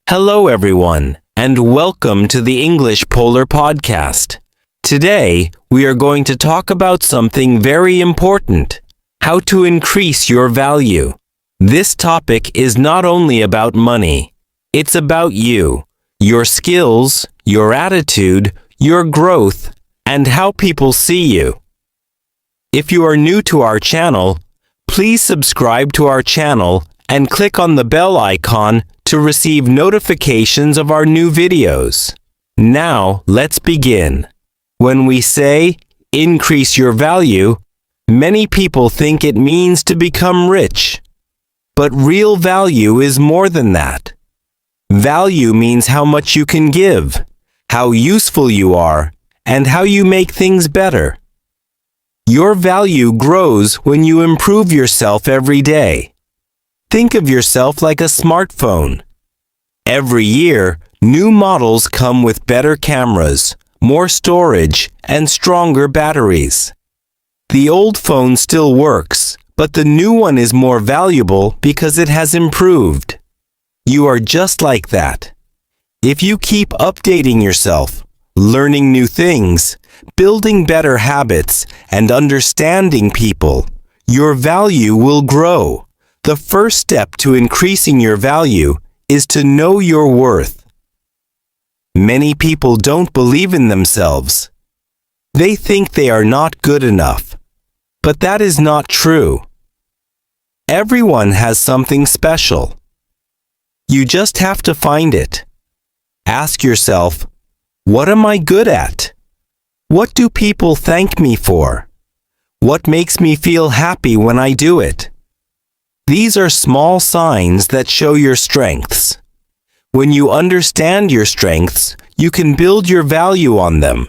Hello everyone, and welcome to the English Polar Podcast. Today, we are going to talk about something very important: how to increase your value. This topic is not only about money. It's about you, your skills, your attitude, your growth, and how people see you. If you are new to our channel, please subscribe to our channel and click on the bell icon to receive notifications of our new videos. Now, let's begin. When we say, increase your value, many people think it means to become rich. But real value is more than that. Value means how much you can give, how useful you are, and how you make things better. Your value grows when you improve yourself every day. Think of yourself like a smartphone. Every year, new models come with better cameras, more storage, and stronger batteries. The old phone still works, but the new one is more valuable because it has improved. You are just like that. If you keep updating yourself, learning new things, building better habits, and understanding people, your value will grow. The first step to increasing your value is to know your worth. Many people don't believe in themselves. They think they are not good enough. But that is not true. Everyone has something special. You just have to find it. Ask yourself, what am I good at? What do people thank me for? What makes me feel happy when I do it? These are small signs that show your strengths. When you understand your strengths, you can build your value on them.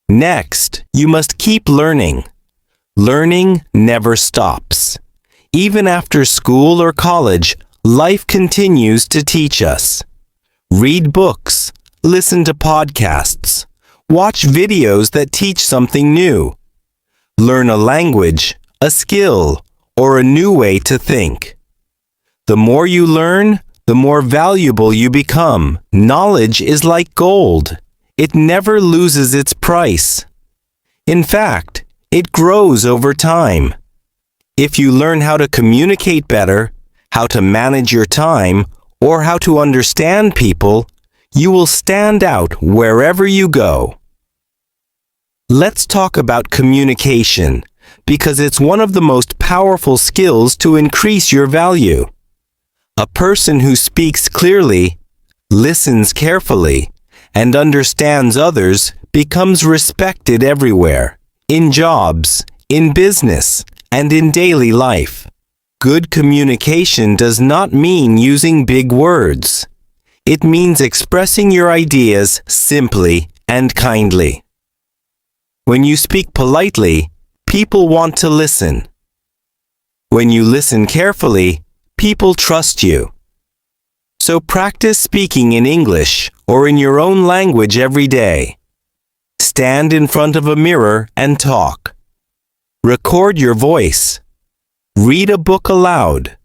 Next, you must keep learning. Learning never stops. Even after school or college, life continues to teach us. Read books, listen to podcasts, watch videos that teach something new. Learn a language, a skill, or a new way to think. The more you learn, the more valuable you become. Knowledge is like gold. It never loses its price. In fact, it grows over time. If you learn how to communicate better, how to manage your time, or how to understand people, you will stand out wherever you go. Let's talk about communication, because it's one of the most powerful skills to increase your value. A person who speaks clearly, listens carefully, and understands others becomes respected everywhere, in jobs, in business, and in daily life. Good communication does not mean using big words. It means expressing your ideas simply and kindly. When you speak politely, people want to listen. When you listen carefully, people trust you. So practice speaking in English or in your own language every day. Stand in front of a mirror and talk. Record your voice. Read a book aloud.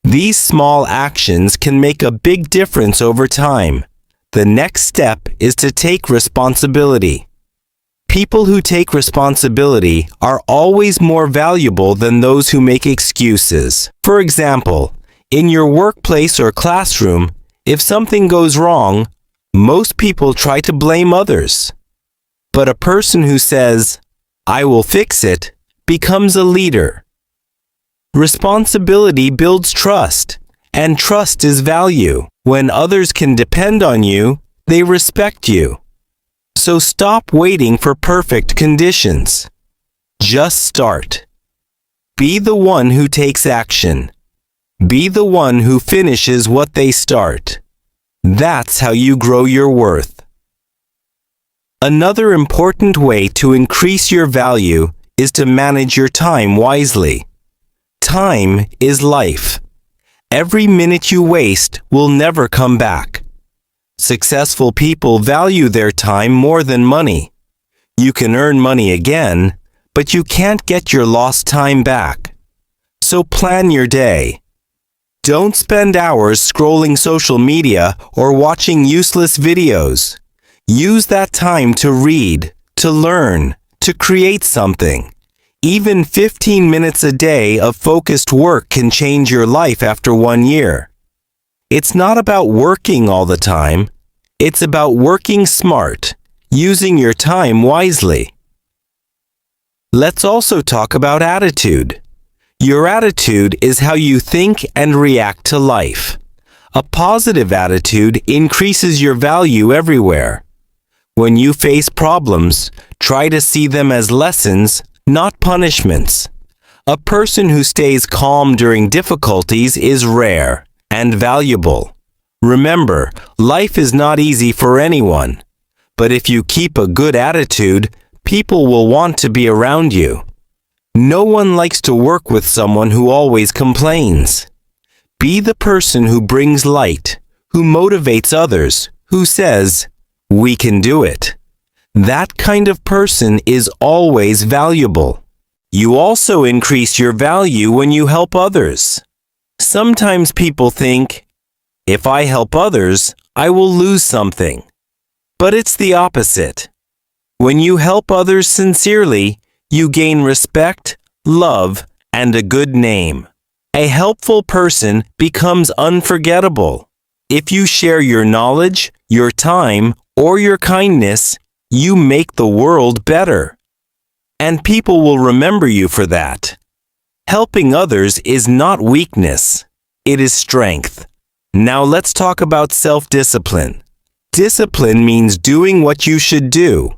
These small actions can make a big difference over time. The next step is to take responsibility. People who take responsibility are always more valuable than those who make excuses. For example, in your workplace or classroom, if something goes wrong, most people try to blame others. But a person who says, "I will fix it," becomes a leader. Responsibility builds trust, and trust is value. When others can depend on you, they respect you. So stop waiting for perfect conditions. Just start. Be the one who takes action. Be the one who finishes what they start. That's how you grow your worth. Another important way to increase your value is to manage your time wisely. Time is life. Every minute you waste will never come back. Successful people value their time more than money. You can earn money again, but you can't get your lost time back. So plan your day. Don't spend hours scrolling social media or watching useless videos. Use that time to read, to learn, to create something. Even 15 minutes a day of focused work can change your life after 1 year. It's not about working all the time. It's about working smart, using your time wisely. Let's also talk about attitude. Your attitude is how you think and react to life. A positive attitude increases your value everywhere. When you face problems, try to see them as lessons, not punishments. A person who stays calm during difficulties is rare and valuable. Remember, life is not easy for anyone. But if you keep a good attitude, people will want to be around you. No one likes to work with someone who always complains. Be the person who brings light, who motivates others, who says, "We can do it." That kind of person is always valuable. You also increase your value when you help others. Sometimes people think, if I help others, I will lose something. But it's the opposite. When you help others sincerely, you gain respect, love, and a good name. A helpful person becomes unforgettable. If you share your knowledge, your time, or your kindness, you make the world better. And people will remember you for that. Helping others is not weakness. It is strength. Now let's talk about self-discipline. Discipline means doing what you should do,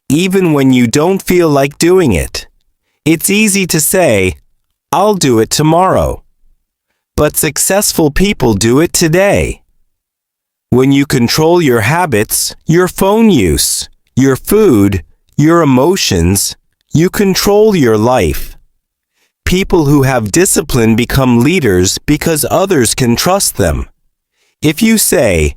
even when you don't feel like doing it. It's easy to say, "I'll do it tomorrow." But successful people do it today. When you control your habits, your phone use, your food, your emotions, you control your life. People who have discipline become leaders because others can trust them. If you say,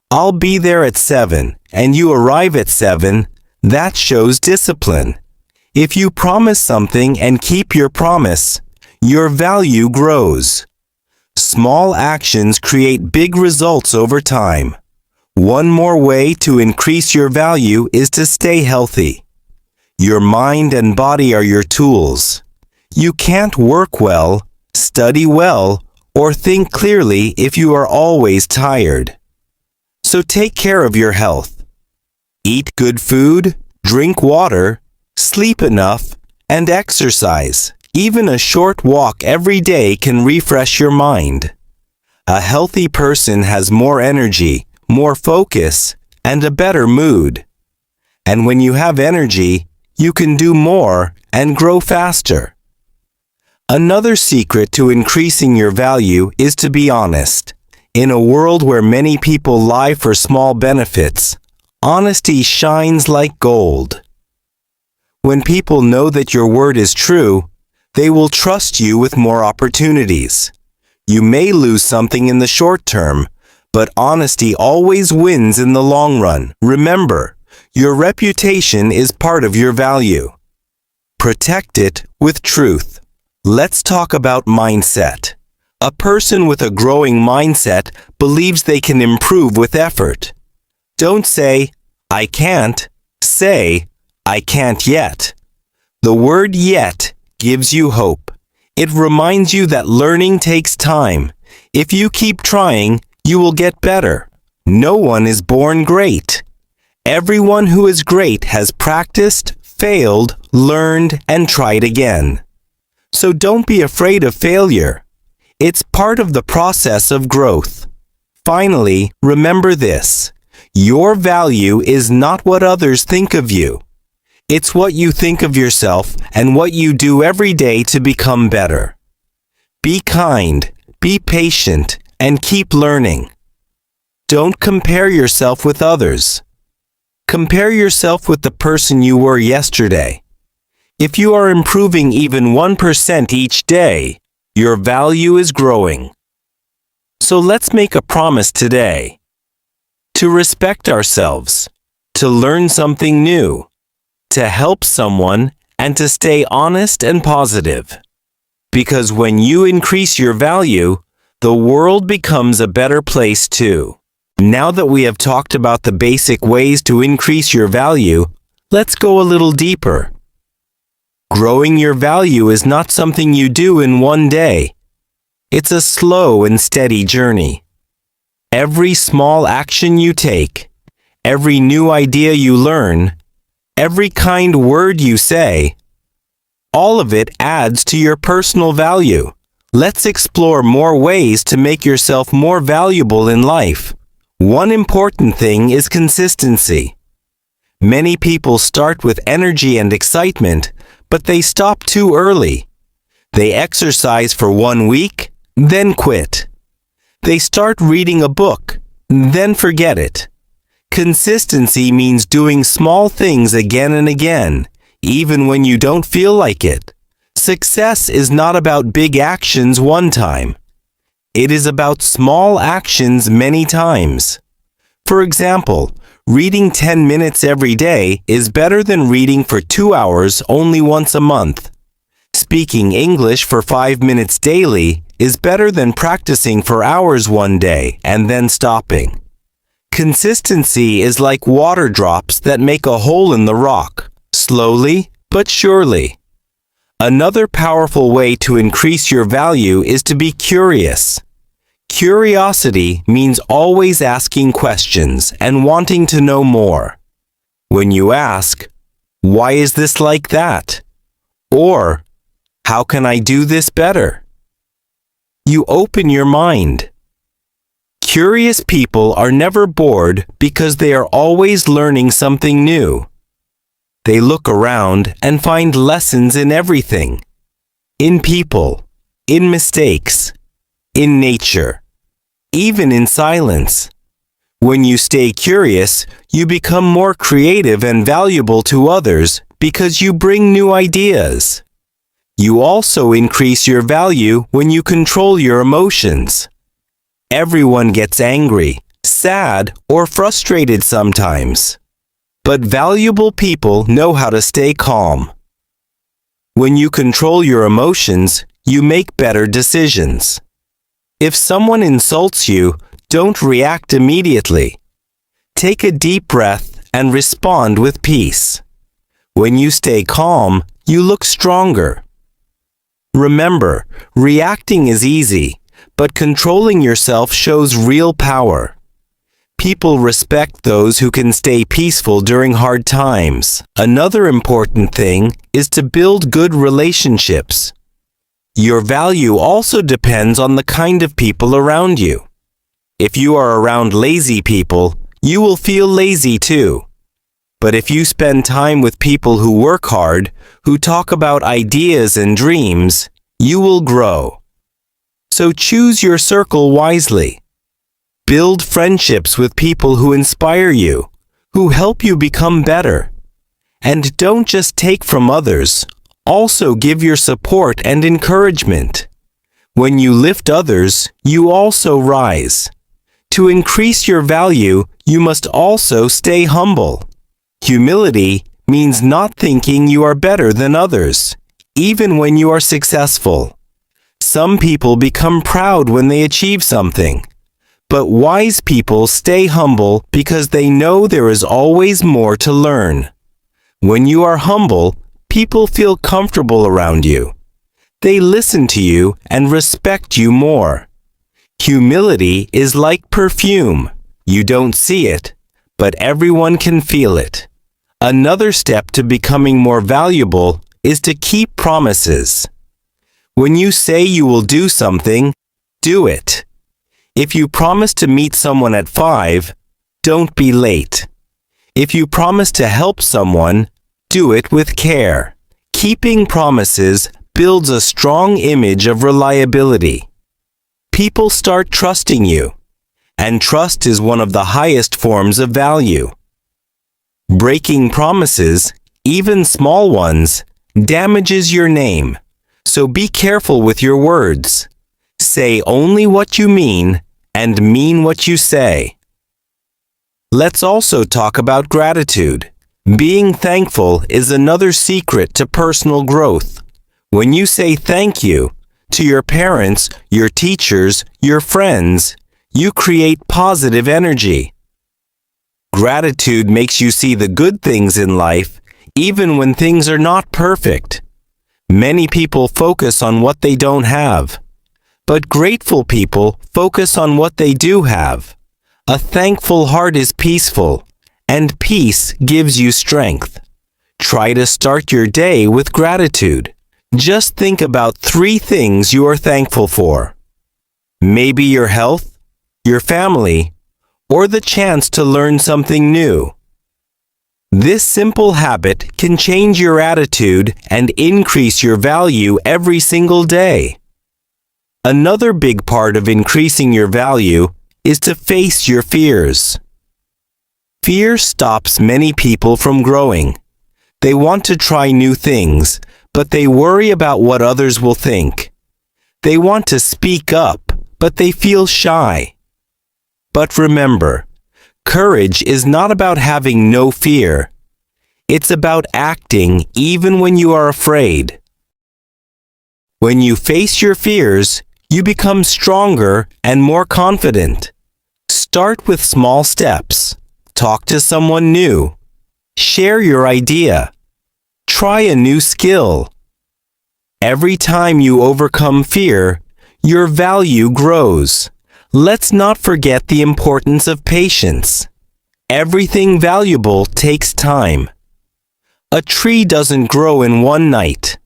"I'll be there at 7," and you arrive at 7, that shows discipline. If you promise something and keep your promise, your value grows. Small actions create big results over time. One more way to increase your value is to stay healthy. Your mind and body are your tools. You can't work well, study well, or think clearly if you are always tired. So take care of your health. Eat good food, drink water, sleep enough, and exercise. Even a short walk every day can refresh your mind. A healthy person has more energy, more focus, and a better mood. And when you have energy, you can do more and grow faster. Another secret to increasing your value is to be honest. In a world where many people lie for small benefits, honesty shines like gold. When people know that your word is true, they will trust you with more opportunities. You may lose something in the short term, but honesty always wins in the long run. Remember, your reputation is part of your value. Protect it with truth. Let's talk about mindset. A person with a growing mindset believes they can improve with effort. Don't say, "I can't." Say, "I can't yet." The word "yet" gives you hope. It reminds you that learning takes time. If you keep trying, you will get better. No one is born great. Everyone who is great has practiced, failed, learned, and tried again. So don't be afraid of failure. It's part of the process of growth. Finally, remember this. Your value is not what others think of you. It's what you think of yourself and what you do every day to become better. Be kind, be patient, and keep learning. Don't compare yourself with others. Compare yourself with the person you were yesterday. If you are improving even 1% each day, your value is growing. So let's make a promise today. To respect ourselves, to learn something new, to help someone, and to stay honest and positive. Because when you increase your value, the world becomes a better place too. Now that we have talked about the basic ways to increase your value, let's go a little deeper. Growing your value is not something you do in one day. It's a slow and steady journey. Every small action you take, every new idea you learn, every kind word you say, all of it adds to your personal value. Let's explore more ways to make yourself more valuable in life. One important thing is consistency. Many people start with energy and excitement, but they stop too early. They exercise for 1 week, then quit. They start reading a book, then forget it. Consistency means doing small things again and again, even when you don't feel like it. Success is not about big actions one time. It is about small actions many times. For example, reading 10 minutes every day is better than reading for 2 hours only once a month. Speaking English for 5 minutes daily is better than practicing for hours one day and then stopping. Consistency is like water drops that make a hole in the rock, slowly but surely. Another powerful way to increase your value is to be curious. Curiosity means always asking questions and wanting to know more. When you ask, "Why is this like that?" or "How can I do this better?" you open your mind. Curious people are never bored because they are always learning something new. They look around and find lessons in everything. In people, in mistakes, in nature, even in silence. When you stay curious, you become more creative and valuable to others because you bring new ideas. You also increase your value when you control your emotions. Everyone gets angry, sad, or frustrated sometimes. But valuable people know how to stay calm. When you control your emotions, you make better decisions. If someone insults you, don't react immediately. Take a deep breath and respond with peace. When you stay calm, you look stronger. Remember, reacting is easy, but controlling yourself shows real power. People respect those who can stay peaceful during hard times. Another important thing is to build good relationships. Your value also depends on the kind of people around you. If you are around lazy people, you will feel lazy too. But if you spend time with people who work hard, who talk about ideas and dreams, you will grow. So choose your circle wisely. Build friendships with people who inspire you, who help you become better. And don't just take from others, also give your support and encouragement. When you lift others, you also rise. To increase your value, you must also stay humble. Humility means not thinking you are better than others, even when you are successful. Some people become proud when they achieve something. But wise people stay humble because they know there is always more to learn. When you are humble, people feel comfortable around you. They listen to you and respect you more. Humility is like perfume. You don't see it, but everyone can feel it. Another step to becoming more valuable is to keep promises. When you say you will do something, do it. If you promise to meet someone at 5, don't be late. If you promise to help someone, do it with care. Keeping promises builds a strong image of reliability. People start trusting you, and trust is one of the highest forms of value. Breaking promises, even small ones, damages your name, so be careful with your words. Say only what you mean and mean what you say. Let's also talk about gratitude. Being thankful is another secret to personal growth. When you say thank you, to your parents, your teachers, your friends, you create positive energy. Gratitude makes you see the good things in life, even when things are not perfect. Many people focus on what they don't have, but grateful people focus on what they do have. A thankful heart is peaceful, and peace gives you strength. Try to start your day with gratitude. Just think about 3 things you are thankful for. Maybe your health, your family, or the chance to learn something new. This simple habit can change your attitude and increase your value every single day. Another big part of increasing your value is to face your fears. Fear stops many people from growing. They want to try new things, but they worry about what others will think. They want to speak up, but they feel shy. But remember, courage is not about having no fear. It's about acting even when you are afraid. When you face your fears, you become stronger and more confident. Start with small steps. Talk to someone new. Share your idea. Try a new skill. Every time you overcome fear, your value grows. Let's not forget the importance of patience. Everything valuable takes time. A tree doesn't grow in one night.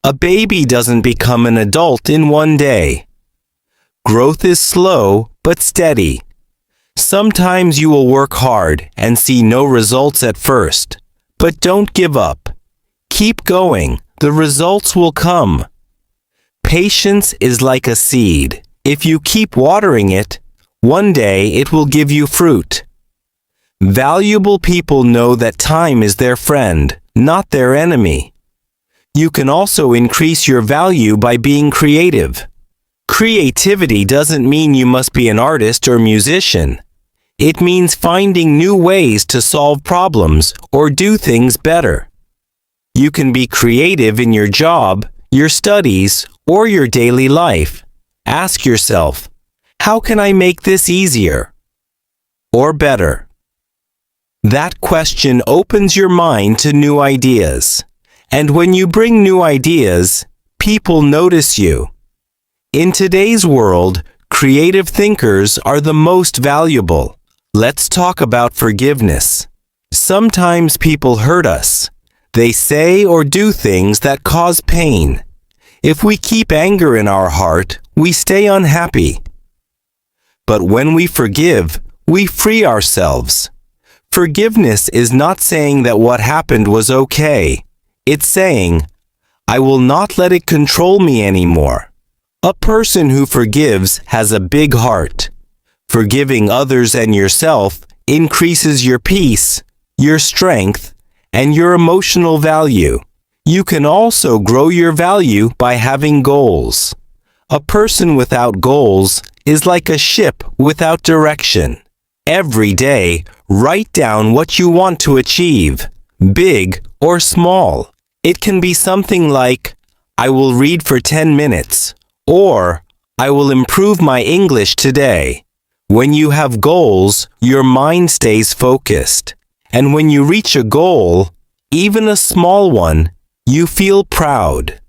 A baby doesn't become an adult in one day. Growth is slow but steady. Sometimes you will work hard and see no results at first, but don't give up. Keep going. The results will come. Patience is like a seed. If you keep watering it, one day it will give you fruit. Valuable people know that time is their friend, not their enemy. You can also increase your value by being creative. Creativity doesn't mean you must be an artist or musician. It means finding new ways to solve problems or do things better. You can be creative in your job, your studies, or your daily life. Ask yourself, how can I make this easier or better? That question opens your mind to new ideas. And when you bring new ideas, people notice you. In today's world, creative thinkers are the most valuable. Let's talk about forgiveness. Sometimes people hurt us. They say or do things that cause pain. If we keep anger in our heart, we stay unhappy. But when we forgive, we free ourselves. Forgiveness is not saying that what happened was okay. It's saying, I will not let it control me anymore. A person who forgives has a big heart. Forgiving others and yourself increases your peace, your strength, and your emotional value. You can also grow your value by having goals. A person without goals is like a ship without direction. Every day, write down what you want to achieve, big or small. It can be something like, I will read for 10 minutes, or I will improve my English today. When you have goals, your mind stays focused. And when you reach a goal, even a small one, you feel proud.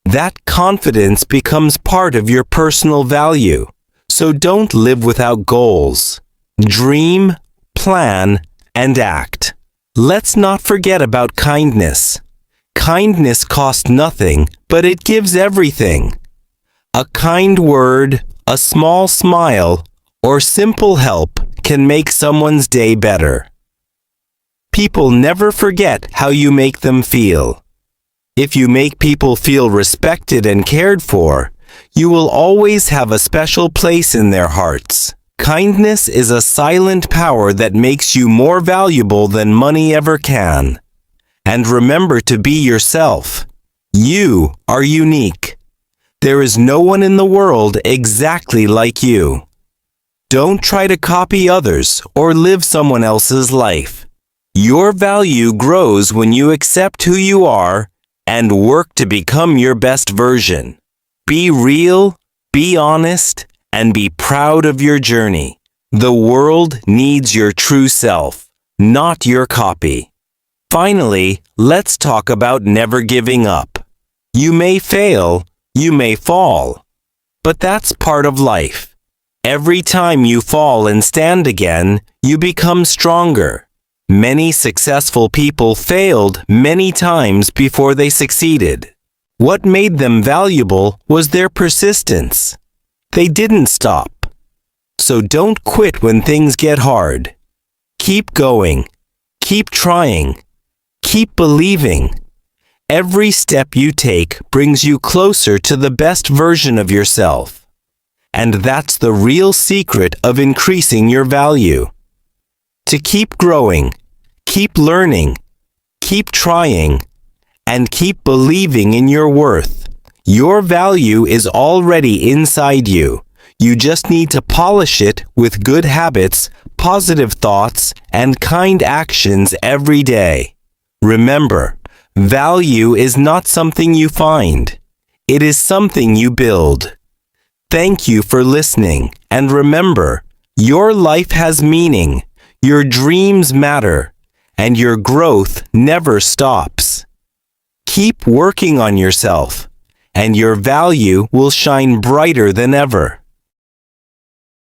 That confidence becomes part of your personal value. So don't live without goals. Dream, plan, and act. Let's not forget about kindness. Kindness costs nothing, but it gives everything. A kind word, a small smile, or simple help can make someone's day better. People never forget how you make them feel. If you make people feel respected and cared for, you will always have a special place in their hearts. Kindness is a silent power that makes you more valuable than money ever can. And remember to be yourself. You are unique. There is no one in the world exactly like you. Don't try to copy others or live someone else's life. Your value grows when you accept who you are and work to become your best version. Be real, be honest, and be proud of your journey. The world needs your true self, not your copy. Finally, let's talk about never giving up. You may fail, you may fall, but that's part of life. Every time you fall and stand again, you become stronger. Many successful people failed many times before they succeeded. What made them valuable was their persistence. They didn't stop. So don't quit when things get hard. Keep going. Keep trying. Keep believing. Every step you take brings you closer to the best version of yourself. And that's the real secret of increasing your value. To keep growing, keep learning, keep trying, and keep believing in your worth. Your value is already inside you. You just need to polish it with good habits, positive thoughts, and kind actions every day. Remember, value is not something you find. It is something you build. Thank you for listening, and remember, your life has meaning, your dreams matter, and your growth never stops. Keep working on yourself, and your value will shine brighter than ever.